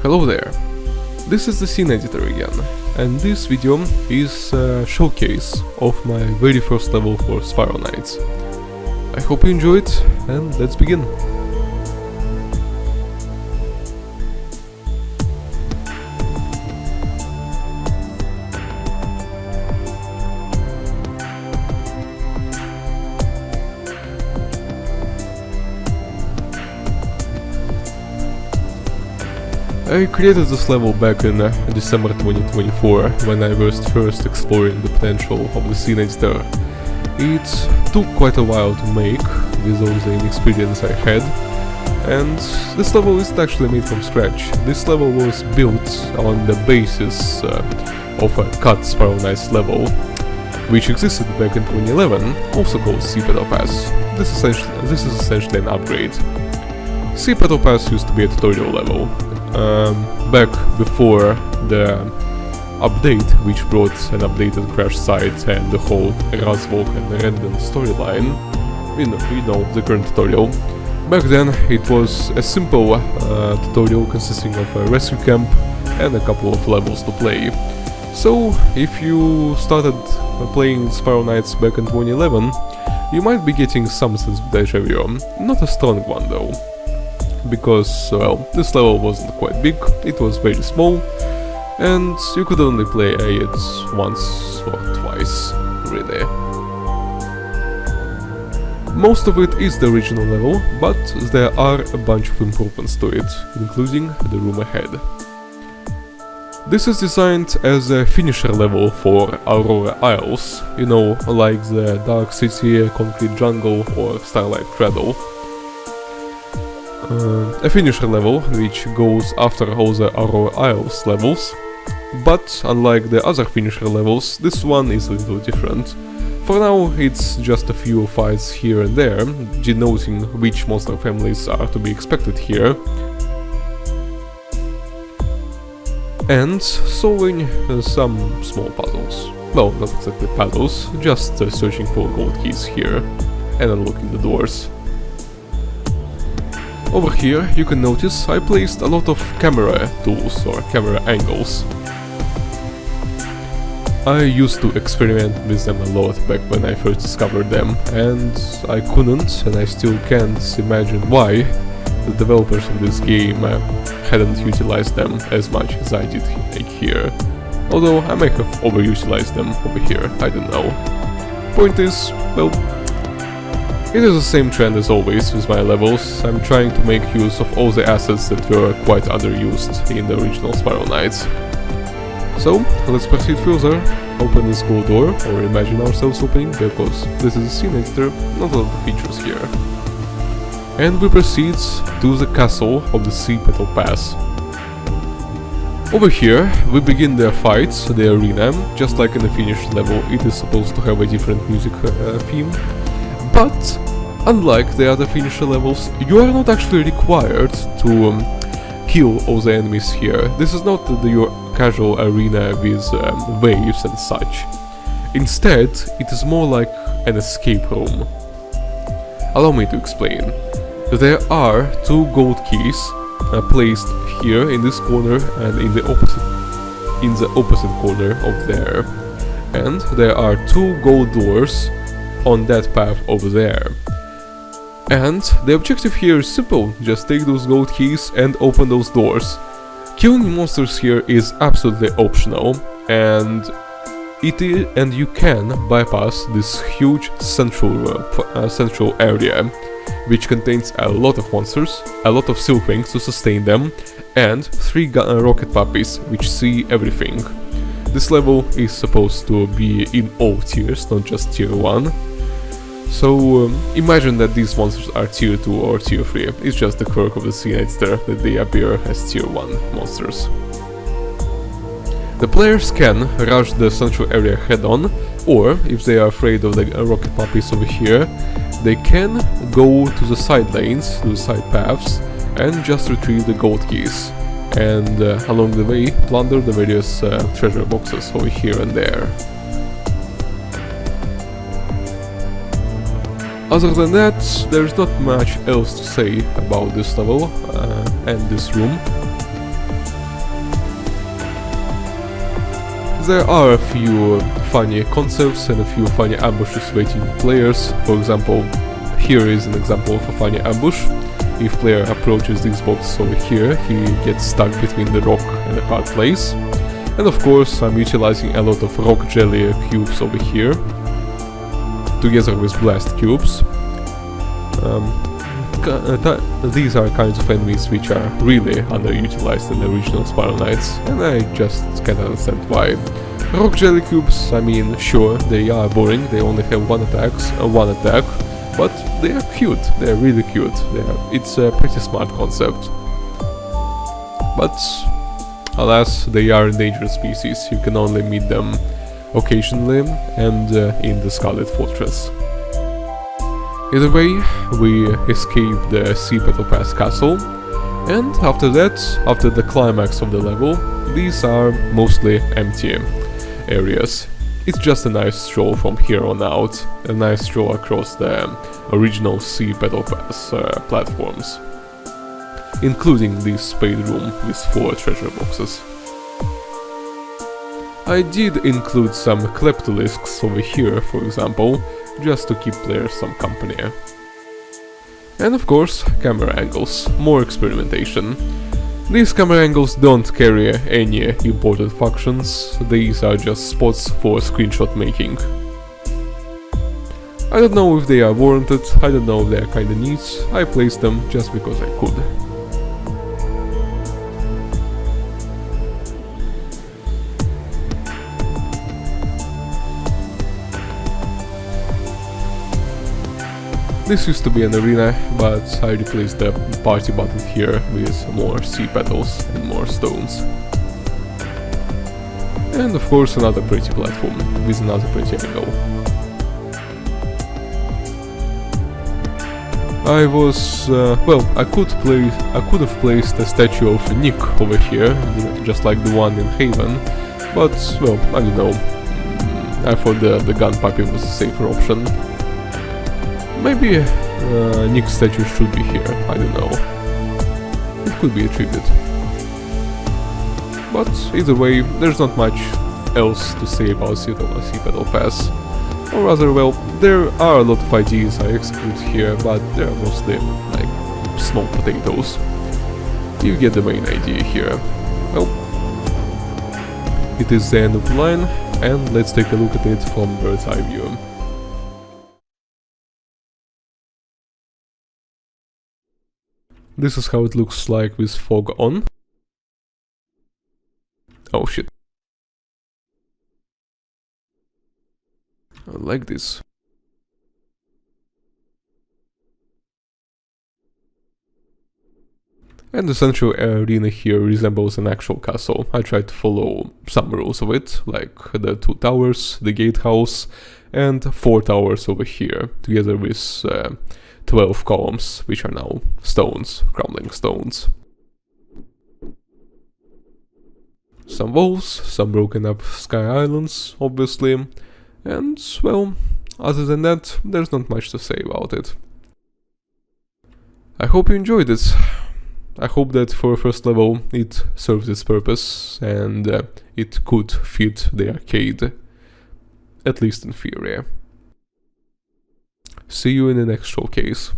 Hello there, this is the scene editor again, and this video is a showcase of my very first level for Spiral Knights. I hope you enjoy it, and let's begin. I created this level back in December 2024, when I was first exploring the potential of the scene editor. It took quite a while to make, with all the inexperience I had, and this level isn't actually made from scratch. This level was built on the basis of a cut Spiral Knights level, which existed back in 2011, also called Petal Pass. This is essentially an upgrade. Petal Pass used to be a tutorial level. Back before the update, which brought an updated crash site and the whole Razvok and Random storyline, we know the current tutorial. Back then it was a simple tutorial consisting of a rescue camp and a couple of levels to play. So if you started playing Spiral Knights back in 2011, you might be getting some sense of deja vu, not a strong one though. Because, well, this level wasn't quite big, it was very small, and you could only play it once or twice, really. Most of it is the original level, but there are a bunch of improvements to it, including the room ahead. This is designed as a finisher level for Aurora Isles, you know, like the Dark City, Concrete Jungle or Starlight Cradle. A finisher level, which goes after all the Aurora Isles levels, but unlike the other finisher levels, this one is a little different. For now, it's just a few fights here and there, denoting which monster families are to be expected here, and solving some small puzzles. Well, not exactly puzzles, just searching for gold keys here and unlocking the doors. Over here you can notice I placed a lot of camera tools or camera angles. I used to experiment with them a lot back when I first discovered them, and I couldn't and I still can't imagine why the developers of this game hadn't utilized them as much as I did here. Although I may have overutilized them over here, I don't know. Point is, well, it is the same trend as always with my levels. I'm trying to make use of all the assets that were quite underused in the original Spiral Knights. So, let's proceed further, open this gold door, or imagine ourselves opening, because this is a scene editor, not a lot of features here. And we proceed to the castle of the Petal Pass. Over here, we begin the fight, the arena. Just like in the finished level, it is supposed to have a different music theme. But, unlike the other finisher levels, you are not actually required to kill all the enemies here. This is not your casual arena with waves and such. Instead, it is more like an escape room. Allow me to explain. There are two gold keys placed here in this corner and in the opposite corner of there. And there are two gold doors on that path over there. And the objective here is simple, just take those gold keys and open those doors. Killing monsters here is absolutely optional, and you can bypass this huge central area, which contains a lot of monsters, a lot of sylphings to sustain them, and 3 rocket puppies which see everything. This level is supposed to be in all tiers, not just tier 1. So imagine that these monsters are tier 2 or tier 3, it's just the quirk of the scene editor that they appear as tier 1 monsters. The players can rush the central area head on, or if they are afraid of the rocket puppies over here, they can go to the side lanes, to the side paths, and just retrieve the gold keys, and along the way plunder the various treasure boxes over here and there. Other than that, there's not much else to say about this level and this room. There are a few funny concepts and a few funny ambushes waiting players. For example, here is an example of a funny ambush. If player approaches this box over here, he gets stuck between the rock and the hard place. And of course, I'm utilizing a lot of rock jelly cubes over here, together with blast cubes. These are kinds of enemies which are really underutilized in the original Spiral Knights, and I just can't understand why. Rock jelly cubes, I mean, sure, they are boring, they only have one attack, but they are cute, they are really cute, it's a pretty smart concept. But, alas, they are endangered species, you can only meet them occasionally and in the Scarlet Fortress. Either way, we escape the Petal Pass castle, and after that, after the climax of the level, these are mostly empty areas. It's just a nice stroll from here on out, a nice stroll across the original Petal Pass platforms, including this spade room with 4 treasure boxes. I did include some kleptolisks over here, for example, just to keep players some company. And of course, camera angles, more experimentation. These camera angles don't carry any important functions, these are just spots for screenshot making. I don't know if they are warranted, I don't know if they are kinda neat, I placed them just because I could. This used to be an arena, but I replaced the party button here with more sea petals and more stones. And of course another pretty platform with another pretty angle. I was, well, I could have placed a statue of Nick over here, just like the one in Haven, but, well, I don't know. I thought the gun puppy was a safer option. Maybe Nick's statue should be here, I don't know. It could be a tribute. But either way, there's not much else to say about Petal Pass. Or rather, well, there are a lot of ideas I execute here, but they're mostly like small potatoes. You get the main idea here. Well, it is the end of the line, and let's take a look at it from bird's eye view. This is how it looks like with fog on. Oh shit. I like this. And the central arena here resembles an actual castle. I tried to follow some rules of it, like the 2 towers, the gatehouse, and 4 towers over here, together with 12 columns, which are now stones, crumbling stones. Some walls, some broken up sky islands, obviously, and, well, other than that, there's not much to say about it. I hope you enjoyed it. I hope that for a first level it serves its purpose and it could fit the arcade, at least in theory. See you in the next showcase.